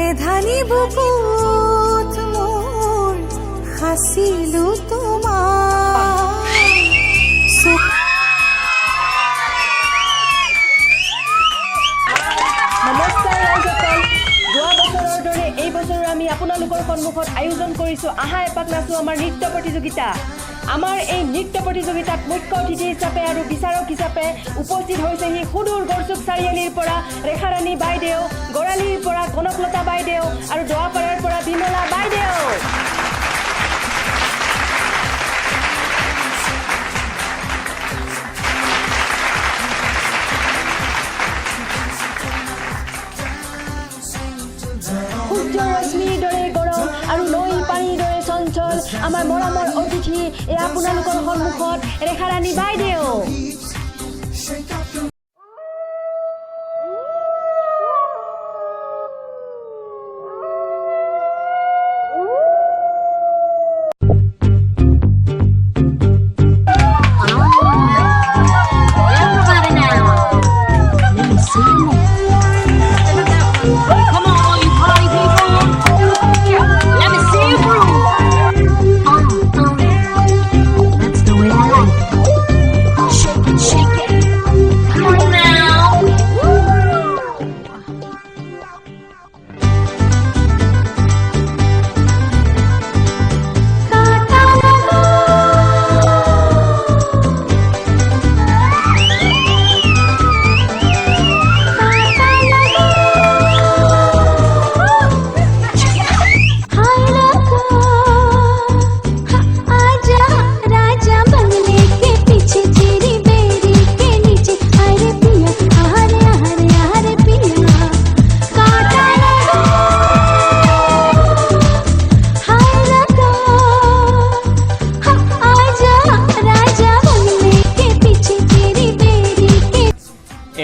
এধানি বুকুত মোৰ হাসিলো তোমাৰ নমস্কাৰ ৰাইজসকল, যোৱা বছৰৰ দৰে এই বছৰ আমি আপোনালোকৰ সন্মুখত আয়োজন কৰিছো আহা এপাক নাচো আমাৰ নৃত্য প্ৰতিযোগিতা। আমাৰ এই নৃত্য প্ৰতিযোগিতাত মুখ্য অতিথি হিচাপে আৰু বিচাৰক হিচাপে উপস্থিত হৈছেহি সুদূৰ গড়চুক চাৰিআলিৰ পৰা ৰেখাৰাণী বাইদেউ, গৰালিৰ পৰা কনকলতা বাইদেউ আৰু দোৱাপাৰাৰ পৰা বিমলা বাইদেউ। সূৰ্যৰশ্মিৰ দৰে গৰম আৰু নৈৰ পানীৰ দৰে চঞ্চল আমাৰ মৰমৰ অতিথি এই আপোনালোকৰ সন্মুখত ৰেখাৰাণী বাইদেউ।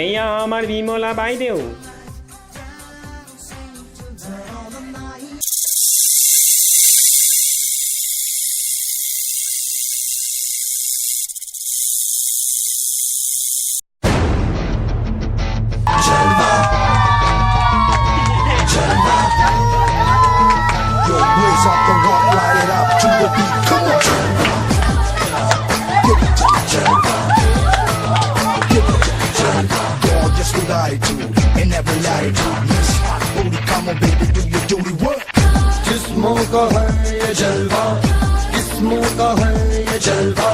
এয়া আমাৰ বিমলা বাইদেউ। किस्मों का है ये जलवा, किस्मों का है ये जलवा,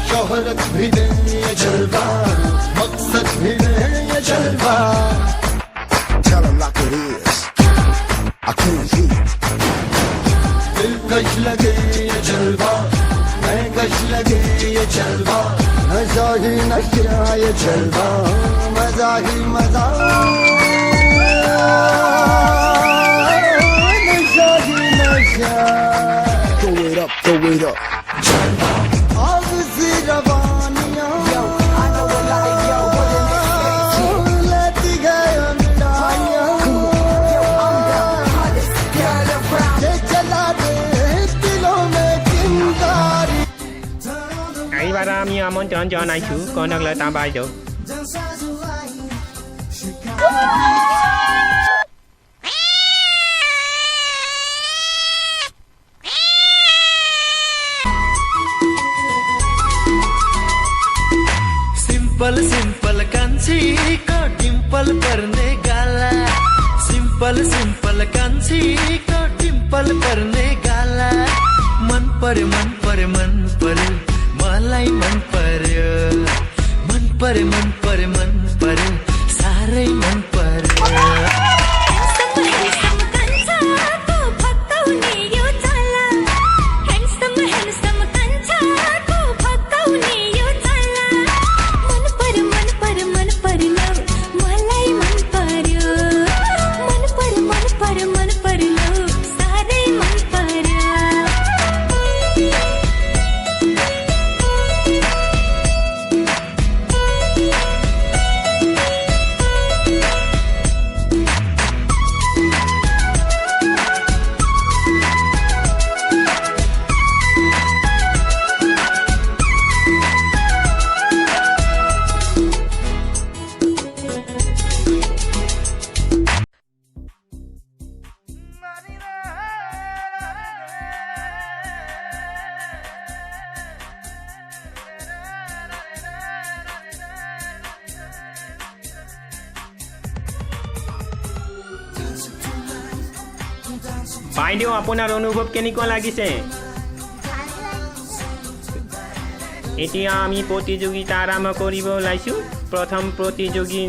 शोहरत भी दे ये जलवा, मकसद भी दे ये जलवा। Tell him like it is, I can't hear. दिलकश लगे ये जलवा, मैं कश लगे ये जलवा, नशा ही नशा ये जलवा, मजा ही मजा। Throw it up, throw it up. आग सी रवानियां लेती गए अंगड़ाइयां, ये चला दे दिलों में चिंगारी। এইবাৰ আমি আমন্ত্ৰণ জনাইছোঁ কনকলতা বাইদেউ। सिंपल सिंपल कान्छी को डिम्पल पर्ने गाला, सिंपल सिंपल कान्छी को डिम्पल पर्ने गाला, मन पर्यो मन पर्यो मन पर्यो मलाई मन पर्यो, मन पर्यो मन पर्यो मन पर्यो साह्रै मन पर्यो। বাইদেউ আপোনাৰ অনুভৱ কেনেকুৱা লাগিছে এতিয়া আমি প্ৰতিযোগিতা আৰম্ভ কৰিব ওলাইছোঁ প্ৰথম প্ৰতিযোগী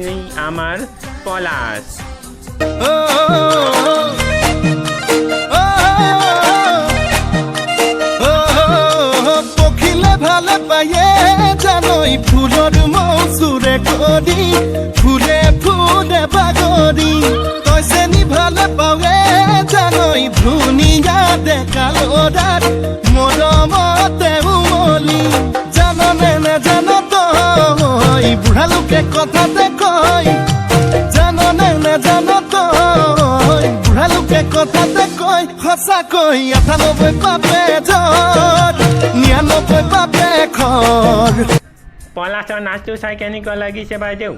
আমাৰ পলাশ পখিলে ভালে পায়ে জানই ফুলৰ মৌচুৰে কৰি ফুলে ফুলে বাগৰি তই চেনি ভালে পাৱে জানই ধুনীয়া ডেকা ল'ৰাত মৰমতে উমলি জাননে নেজান তই বুঢ়া লোকে কথাতে কয় জাননে নেজান তই বুঢ়া লোকে কথাতে কয় সঁচাকৈ 98 পাপে জৰ 99 পাপে খৰ পলাশৰ নাচটো চাই কেনেকুৱা লাগিছে বাইদেউ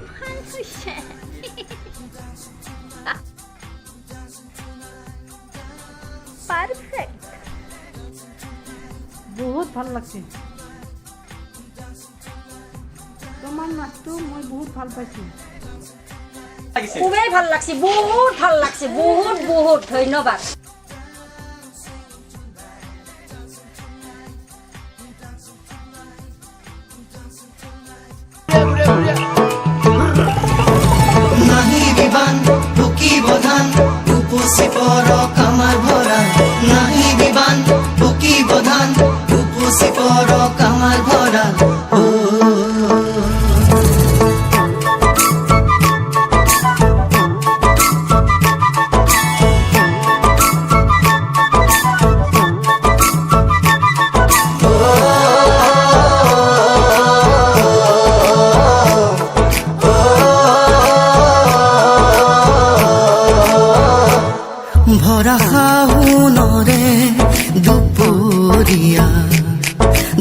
পারফেক্ট বহুত ভাল লাগছে তোমার নাচটো মই বহুত ভাল পাইছো খুবই ভাল লাগছে বহুত ভাল লাগছে বহুত বহুত ধন্যবাদ নাহি বিবান বুকিব ধান উপচি পৰক আমাৰ ভঁৰাল নাহি বিবান বুকিব ধান উপচি পৰক আমাৰ ভঁৰাল ভৰা শাওনৰে দুপৰীয়া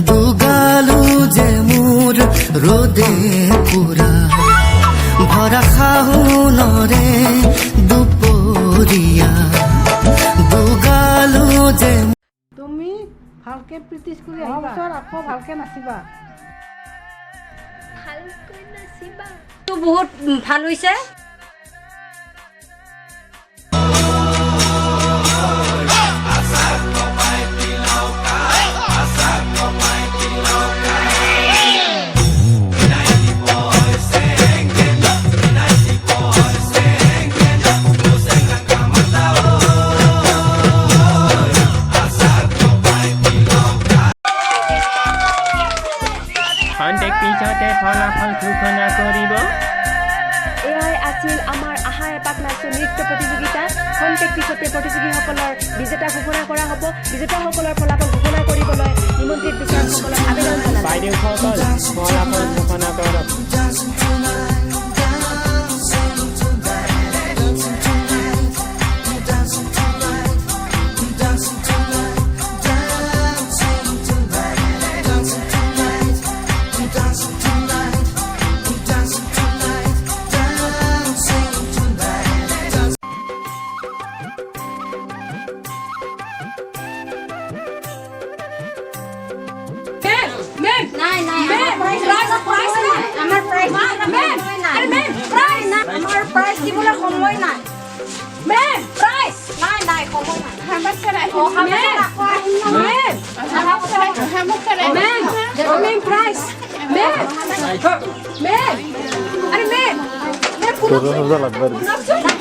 দুগালো যে মোৰ ৰ'দে পুৰা ভৰা শাওনৰে দুপৰীয়া দুগালো যে তুমি ভালকে প্ৰেক্টিছ কৰি অহা বছৰ আকৌ ভালকে নাচিবা তো বহুত ভাল হৈছে খন্তেক পিছতে ফলাফল ঘোষণা কৰিব এয়াই আছিল আমাৰ আহা এপাক নাচো নৃত্য প্ৰতিযোগিতা খন্তেক পিছতে প্ৰতিযোগীসকলৰ বিজেতা ঘোষণা কৰা হ'ব বিজেতাসকলৰ ফলাফল ঘোষণা কৰিবলৈ নিমন্ত্ৰিত বিচাৰকসকলক আবেদন জনালোঁ বাইদেউসকল ফলাফল ঘোষণা কৰক নাই নাই আমার প্রাইস আমার প্রাইস দিবলৈ সময় নাই মেম প্রাইস নাই নাই সময় নাই হামক চলাই ও হামক মেম হামক চলাই ma'am ma'am price ma'am ma'am আরে মেম মেম পুরো লাগবে